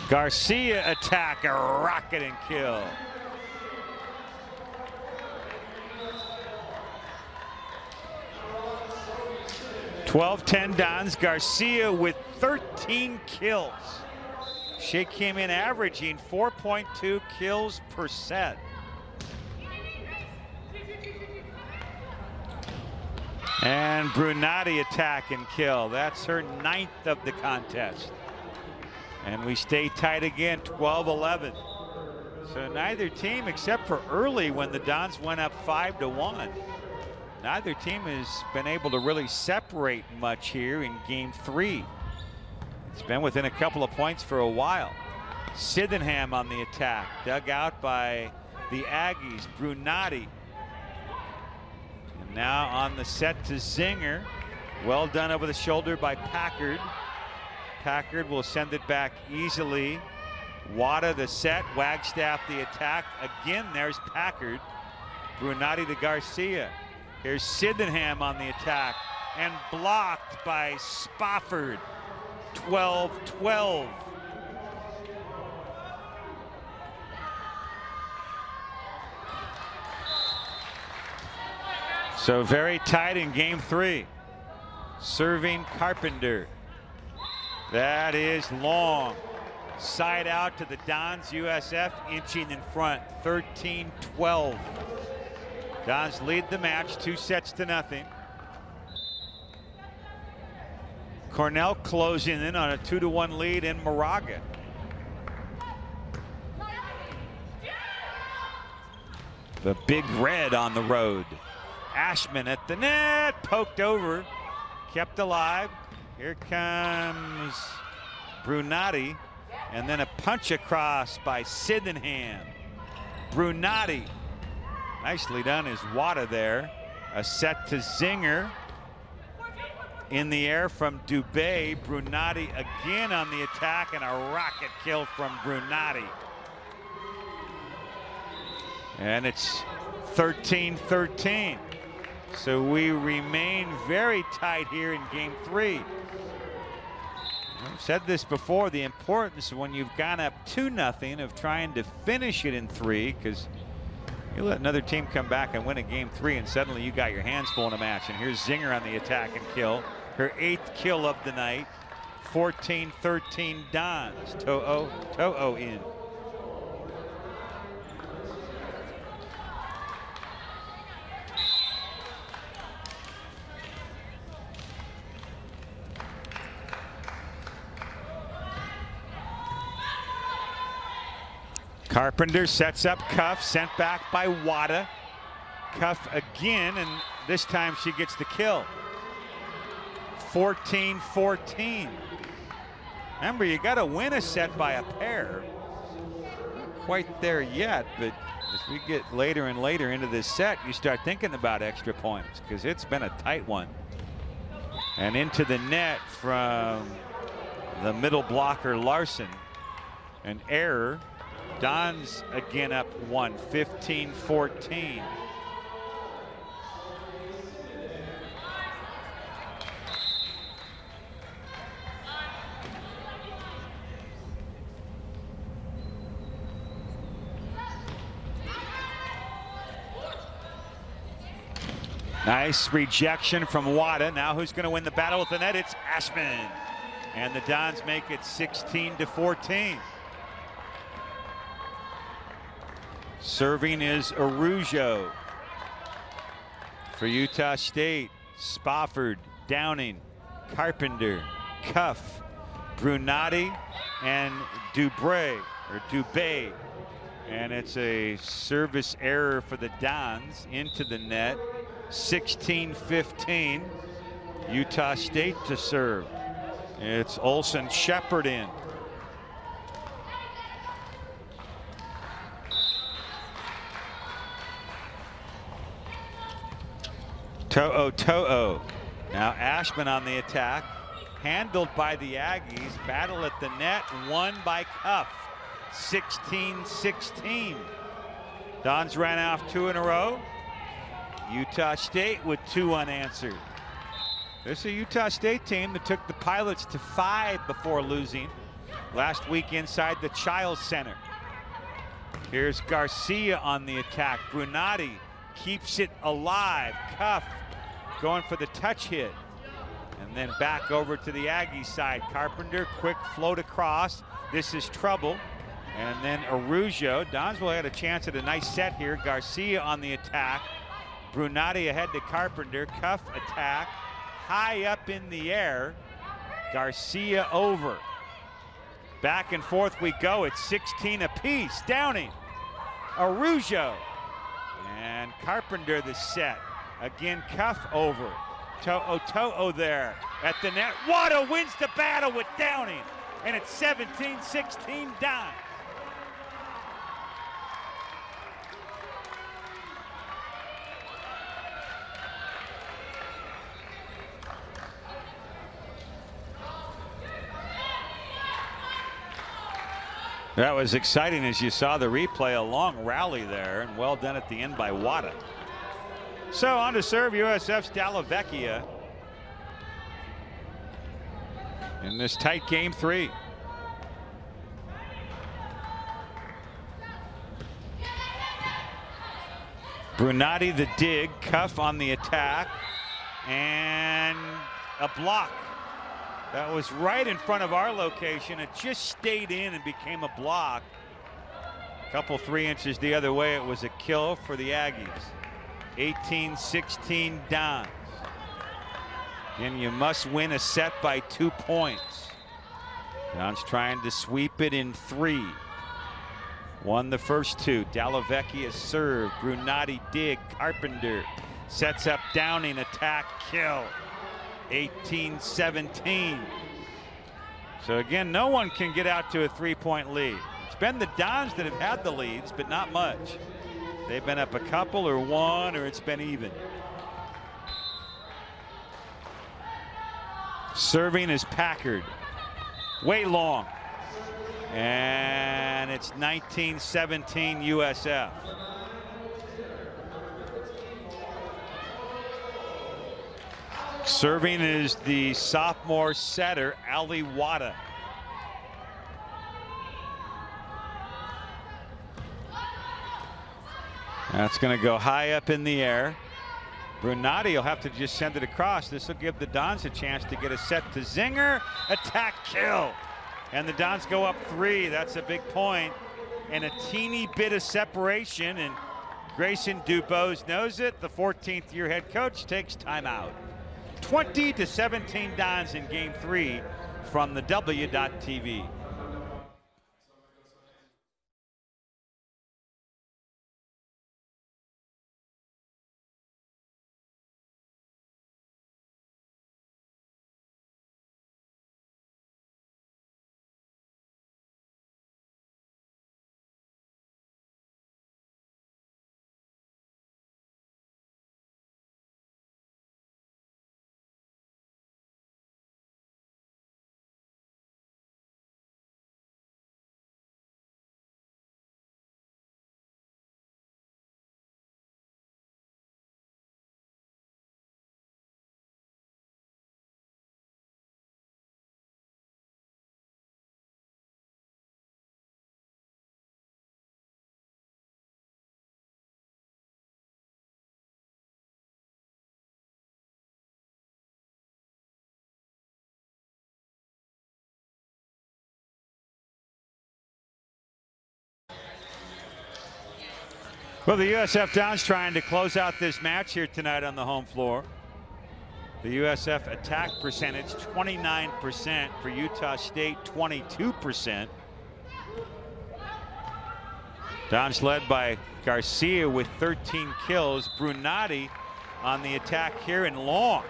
Garcia attack, a rocket and kill. (12-10 Dons). Garcia with 13 kills. She came in averaging 4.2 kills per set. And Brunati attack and kill. That's her 9th of the contest. And we stay tight again, 12-11. So neither team, except for early when the Dons went up 5-1. Neither team has been able to really separate much here in game 3. It's been within a couple of points for a while. Sydenham on the attack, dug out by the Aggies. Brunati. And now on the set to Zinger. Well done over the shoulder by Packard. Packard will send it back easily. Wada the set, Wagstaff the attack. Again, there's Packard. Brunati to Garcia. Here's Sydenham on the attack, and blocked by Spofford. 12-12. So very tight in game 3. Serving Carpenter. That is long. Side out to the Dons. USF inching in front, 13-12. Dons lead the match 2-0. Cornell closing in on a 2-1 lead in Moraga. The Big Red on the road. Ashman at the net, poked over, kept alive. Here comes Brunati, and then a punch across by Sydenham. Brunati, nicely done is Wada there. A set to Zinger. In the air from Dubé. Brunati again on the attack, and a rocket kill from Brunati. And it's 13-13. So we remain very tight here in game 3. I've said this before, the importance when you've gone up 2-0 of trying to finish it in 3, because you let another team come back and win a game 3 and suddenly you got your hands full in a match. And here's Zinger on the attack and kill. Her 8th kill of the night. 14-13 Dons. To'o in. Carpenter sets up Cuff, sent back by Wada. Cuff again, and this time she gets the kill. 14-14. Remember, you got to win a set by a pair. Not quite there yet, but as we get later and later into this set, you start thinking about extra points, because it's been a tight one. And into the net from the middle blocker, Larson. An error. Dons again up 1, 15-14. Nice rejection from Wada. Now who's going to win the battle with the net? It's Ashman. And the Dons make it 16-14. Serving is Arujo. For Utah State, Spofford, Downing, Carpenter, Cuff, Brunati, and Dubé. And it's a service error for the Dons into the net. 16-15. Utah State to serve. It's Olsen Shepard in. To'o. Now Ashman on the attack. Handled by the Aggies. Battle at the net. Won by Cuff. 16-16. Dons ran off 2 in a row. Utah State with 2 unanswered. This is a Utah State team that took the Pilots to 5 before losing last week inside the Chiles Center. Here's Garcia on the attack. Brunati keeps it alive. Cuff going for the touch hit. And then back over to the Aggie side. Carpenter, quick float across. This is trouble. And then Arujo. Donsville had a chance at a nice set here. Garcia on the attack. Brunati ahead to Carpenter. Cuff attack. High up in the air. Garcia over. Back and forth we go. It's 16 apiece. Downing. Arujo. And Carpenter the set. Again, Cuff over. To'o there at the net. Wada wins the battle with Downing. And it's 17-16 Dons. That was exciting as you saw the replay. A long rally there, and well done at the end by Wada. So on to serve USF's Dalla Vecchia. in this tight game 3. Brunati the dig, Cuff on the attack, and a block. That was right in front of our location. It just stayed in and became a block. A couple 3 inches the other way, it was a kill for the Aggies. 18-16 Dons. And you must win a set by 2 points. Dons trying to sweep it in 3. Won the first 2. Dallavecchia serve. Brunati dig. Carpenter sets up Downing. Attack kill. 18-17. So again, no one can get out to a 3-point lead. It's been the Dons that have had the leads, but not much. They've been up a couple or one, or it's been even. Serving is Packard. Way long. And it's 19-17 USF. Serving is the sophomore setter, Ali Wada. That's going to go high up in the air. Brunati will have to just send it across. This will give the Dons a chance to get a set to Zinger. Attack kill. And the Dons go up 3. That's a big point. And a teeny bit of separation. And Grayson Dubose knows it. The 14th year head coach takes timeout. 20-17 Dons in game 3 from the W.TV. Well, the USF Dons trying to close out this match here tonight on the home floor. The USF attack percentage 29%, for Utah State 22%. Dons led by Garcia with 13 kills. Brunati on the attack here and long.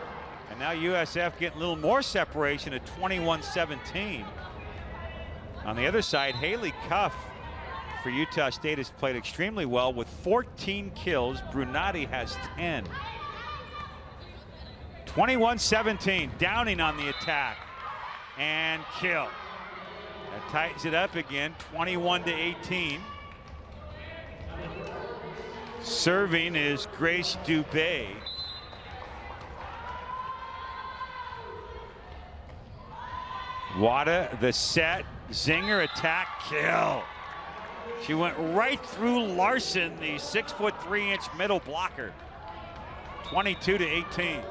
And now USF getting a little more separation at 21-17. On the other side, Haley Cuff for Utah State has played extremely well with 14 kills. Brunati has 10. 21-17, Downing on the attack and kill. That tightens it up again, 21-18. Serving is Grace Dubé. Wada the set, Zinger attack, kill. She went right through Larson, the 6'3" middle blocker. 22-18.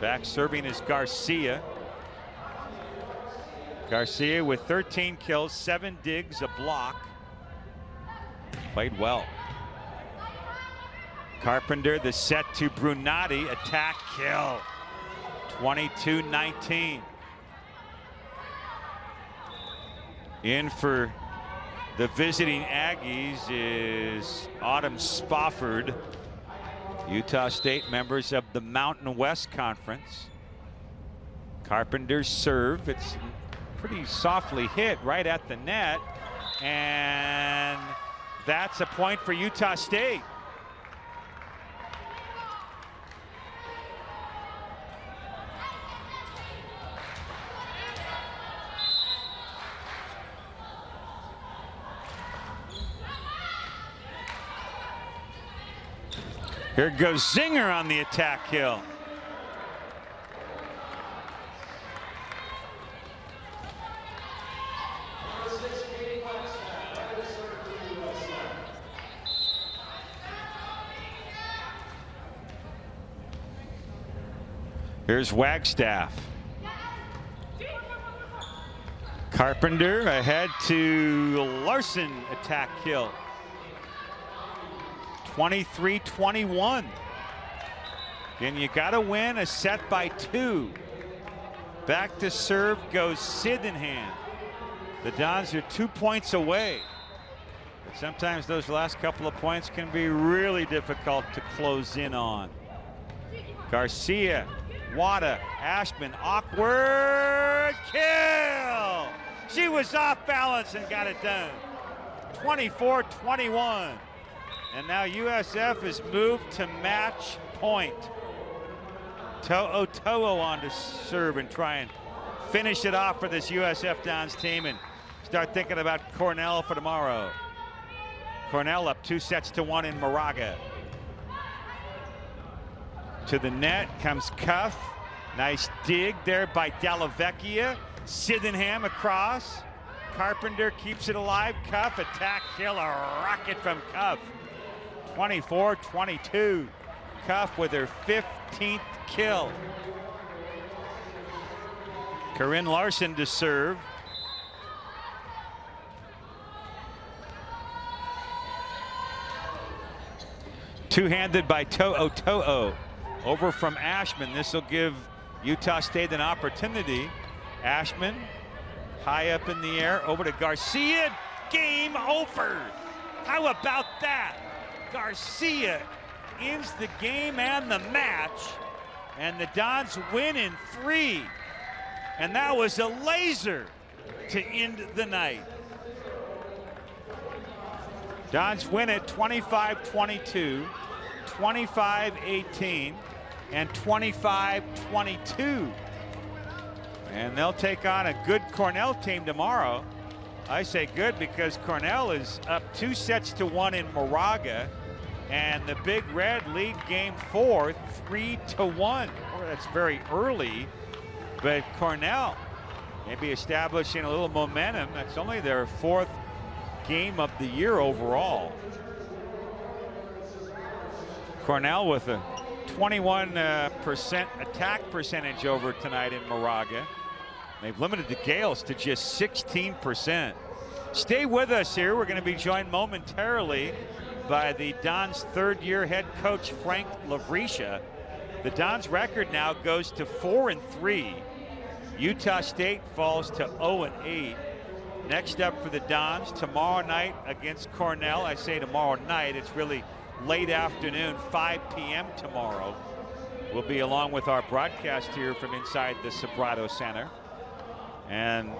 Back serving is Garcia. Garcia with 13 kills, 7 digs, a block. Played well. Carpenter the set to Brunati, attack, kill. 22-19. In for the visiting Aggies is Autumn Spofford. Utah State members of the Mountain West Conference. Carpenter's serve. It's pretty softly hit right at the net. And that's a point for Utah State. Here goes Zinger on the attack kill. Here's Wagstaff. Carpenter ahead to Larson, attack kill. 23-21. And you got to win a set by 2. Back to serve goes Sydenham. The Dons are 2 points away. But sometimes those last couple of points can be really difficult to close in on. Garcia, Wada, Ashman, awkward kill. She was off balance and got it done. 24-21. And now USF has moved to match point. To'o on to serve and try and finish it off for this USF Dons team and start thinking about Cornell for tomorrow. Cornell up 2-1 in Moraga. To the net comes Cuff. Nice dig there by Dallavecchia. Sydenham across. Carpenter keeps it alive. Cuff, attack, kill, a rocket from Cuff. 24-22. Cuff with her 15th kill. Corinne Larson to serve. Two-handed by To'o. Over from Ashman. This will give Utah State an opportunity. Ashman high up in the air, over to Garcia. Game over. How about that? Garcia ends the game and the match, and the Dons win in 3. And that was a laser to end the night. Dons win it 25-22, 25-18, and 25-22. And they'll take on a good Cornell team tomorrow. I say good because Cornell is up 2-1 in Moraga, and the Big Red lead game 4, 3-1. Well, that's very early, but Cornell maybe establishing a little momentum. That's only their 4th game of the year overall. Cornell with a 21% attack percentage over tonight in Moraga. They've limited the Gales to just 16%. Stay with us here. We're going to be joined momentarily by the Dons' 3rd-year head coach, Frank Lavrisha. The Dons' record now goes to 4-3. Utah State falls to 0-8. Next up for the Dons, tomorrow night against Cornell. I say tomorrow night, it's really late afternoon, 5 p.m. tomorrow. We'll be along with our broadcast here from inside the Sobrato Center. And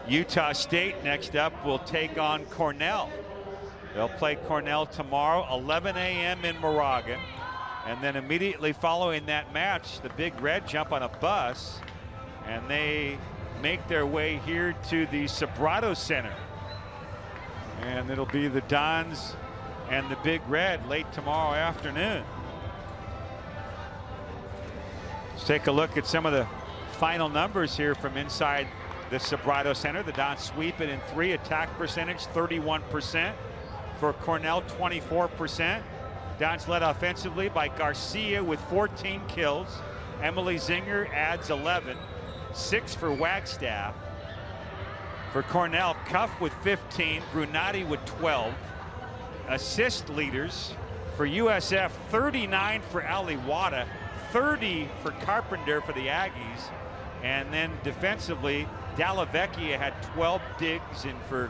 Utah State next up will take on Cornell. They'll play Cornell tomorrow, 11 a.m. in Moraga. And then immediately following that match, the Big Red jump on a bus and they make their way here to the Sobrato Center. And it'll be the Dons and the Big Red late tomorrow afternoon. Let's take a look at some of the final numbers here from inside the Sobrato Center. The Dons sweep it in 3. Attack percentage 31%. For Cornell 24%. Dons led offensively by Garcia with 14 kills. Emily Zinger adds 11. 6 for Wagstaff. For Cornell, Cuff with 15. Brunati with 12. Assist leaders for USF, 39 for Ali Wada, 30 for Carpenter for the Aggies. And then defensively, Dallavecchia had 12 digs, and for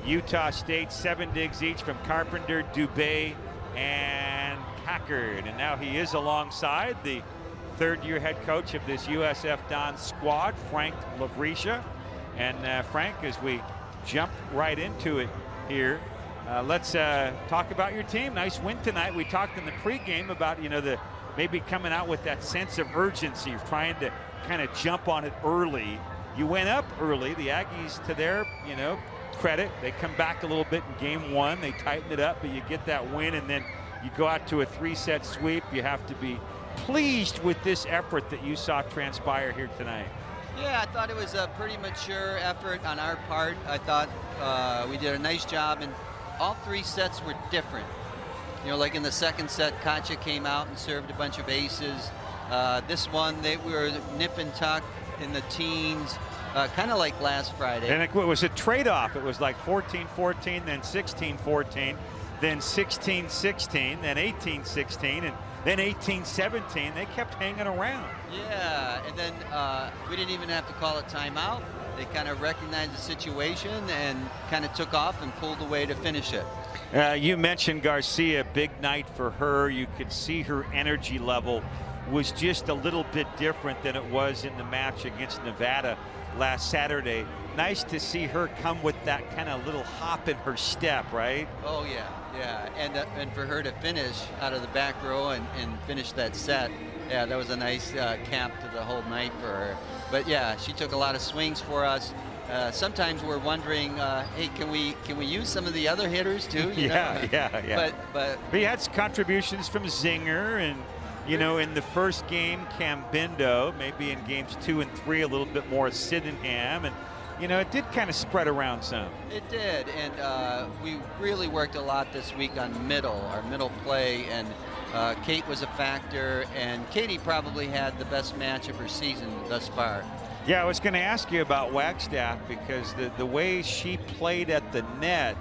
Utah State, 7 digs each from Carpenter, Dubé, and Packard. And now he is alongside the 3rd-year head coach of this USF Dons squad, Frank Lavrisha. And Frank, as we jump right into it here, let's talk about your team. Nice win tonight. We talked in the pregame about, the maybe coming out with that sense of urgency, trying to kind of jump on it early. You went up early. The Aggies, to their, credit, they come back a little bit in game 1. They tighten it up, but you get that win, and then you go out to a 3-set sweep. You have to be pleased with this effort that you saw transpire here tonight. Yeah, I thought it was a pretty mature effort on our part. I thought we did a nice job, and all 3 sets were different. Like in the 2nd set, Katja came out and served a bunch of aces. This one, we were nip and tuck in the teens, kind of like last Friday. And it was a trade-off. It was like 14-14, then 16-14, then 16-16, then 18-16, and then 18-17. They kept hanging around. Yeah, and then we didn't even have to call a timeout. They kind of recognized the situation and kind of took off and pulled away to finish it. You mentioned Garcia, big night for her. You could see her energy level was just a little bit different than it was in the match against Nevada last Saturday. Nice to see her come with that kind of little hop in her step, right? Oh yeah, yeah, and for her to finish out of the back row and finish that set, yeah, that was a nice cap to the whole night for her. But yeah, she took a lot of swings for us. Sometimes we're wondering, hey, can we use some of the other hitters too? Yeah. But he had contributions from Zinger, and you know, in the first game, Cambindo, maybe in games 2 and 3, a little bit more Sydenham, and you know, it did kind of spread around some. It did, and we really worked a lot this week on our middle play, and Kate was a factor, and Katie probably had the best match of her season thus far. Yeah, I was going to ask you about Wagstaff, because the way she played at the net,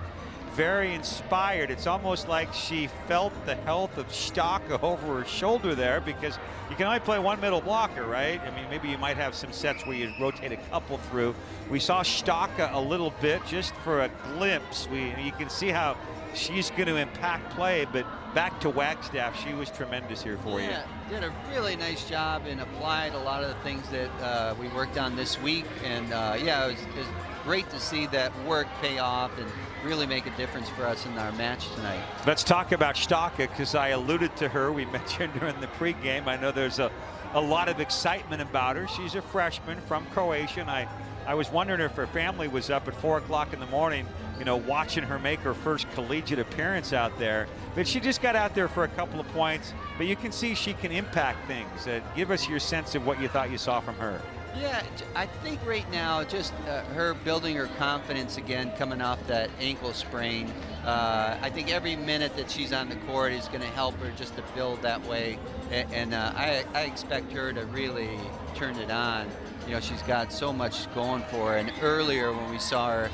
very inspired. It's almost like she felt the health of Staka over her shoulder there, because you can only play one middle blocker, right? I mean, maybe you might have some sets where you rotate a couple through. We saw Staka a little bit, just for a glimpse. You can see how she's going to impact play, but back to Wagstaff, she was tremendous here for you. Yeah, did a really nice job and applied a lot of the things that we worked on this week, and yeah, it was great to see that work pay off and really make a difference for us in our match tonight. Let's talk about Staka, because I alluded to her. We mentioned her in the pregame. I know there's a lot of excitement about her. She's a freshman from Croatia, and I was wondering if her family was up at 4 o'clock in the morning, you know, watching her make her first collegiate appearance out there. But she just got out there for a couple of points, but you can see she can impact things. Give us your sense of what you thought you saw from her. Yeah, I think right now just her building her confidence again, coming off that ankle sprain. I think every minute that she's on the court is going to help her just to build that way. And I expect her to really turn it on. You know, she's got so much going for her. And earlier when we saw her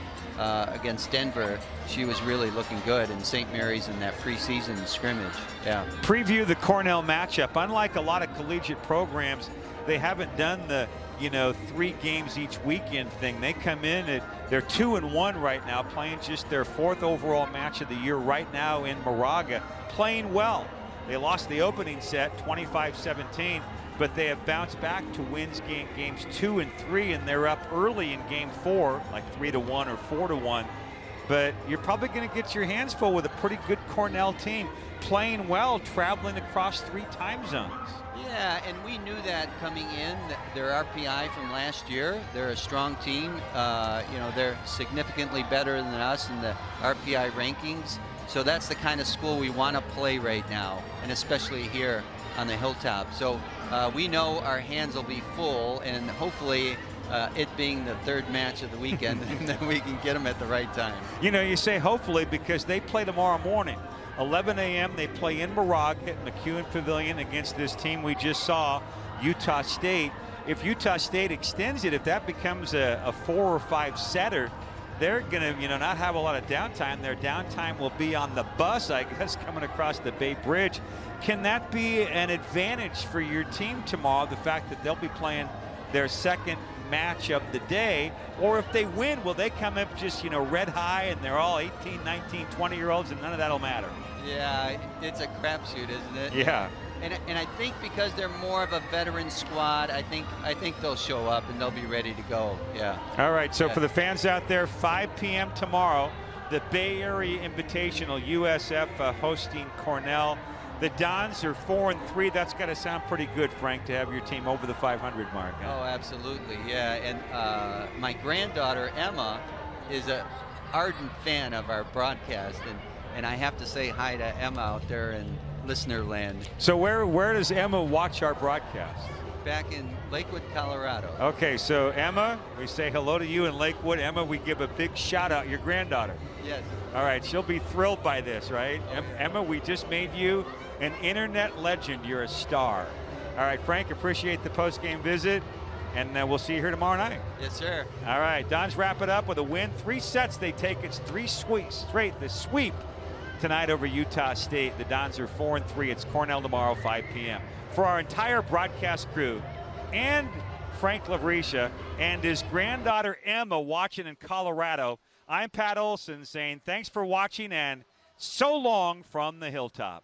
against Denver, she was really looking good in St. Mary's in that preseason scrimmage. Yeah. Preview the Cornell matchup. Unlike a lot of collegiate programs, they haven't done the 3 games each weekend thing. They come in they're 2-1 right now, playing just their 4th overall match of the year right now in Moraga, playing well. They lost the opening set 25-17, but they have bounced back to wins games 2 and 3, and they're up early in game 4, like 3-1 or 4-1. But you're probably going to get your hands full with a pretty good Cornell team, playing well, traveling across 3 time zones. Yeah, and we knew that coming in, their RPI from last year. They're a strong team. You know, they're significantly better than us in the RPI rankings. So that's the kind of school we want to play right now, and especially here on the Hilltop. So we know our hands will be full, and hopefully it being the 3rd match of the weekend, then we can get them at the right time. You know, you say hopefully because they play tomorrow morning. 11 a.m. they play in Moraga at McEwen Pavilion against this team we just saw, Utah State. If Utah State extends it, if that becomes a 4 or 5 setter, they're going to, not have a lot of downtime. Their downtime will be on the bus, I guess, coming across the Bay Bridge. Can that be an advantage for your team tomorrow, the fact that they'll be playing their 2nd match of the day? Or if they win, will they come up just, red high and they're all 18, 19, 20-year-olds and none of that'll matter? Yeah, it's a crapshoot, isn't it? Yeah. And I think because they're more of a veteran squad, I think they'll show up and they'll be ready to go. Yeah. All right. So for the fans out there, 5 p.m. tomorrow, the Bay Area Invitational, USF hosting Cornell. The Dons are 4-3. That's got to sound pretty good, Frank, to have your team over the 500 mark. Huh? Oh, absolutely. Yeah. And my granddaughter Emma is an ardent fan of our broadcast, and I have to say hi to Emma out there in listener land. So where does Emma watch our broadcast? Back in Lakewood, Colorado. Okay, so Emma, we say hello to you in Lakewood. Emma, we give a big shout out, your granddaughter. Yes. All right, she'll be thrilled by this, right? Oh. Emma, we just made you an internet legend. You're a star. All right, Frank, appreciate the post-game visit, and we'll see you here tomorrow night. Yes, sir. All right, Dons wrap it up with a win. 3 sets they take. It's 3 sweeps straight. The sweep tonight over Utah State. The Dons are 4-3. It's Cornell tomorrow, 5 p.m. For our entire broadcast crew and Frank Lavrisha and his granddaughter Emma watching in Colorado, I'm Pat Olson saying thanks for watching and so long from the hilltop.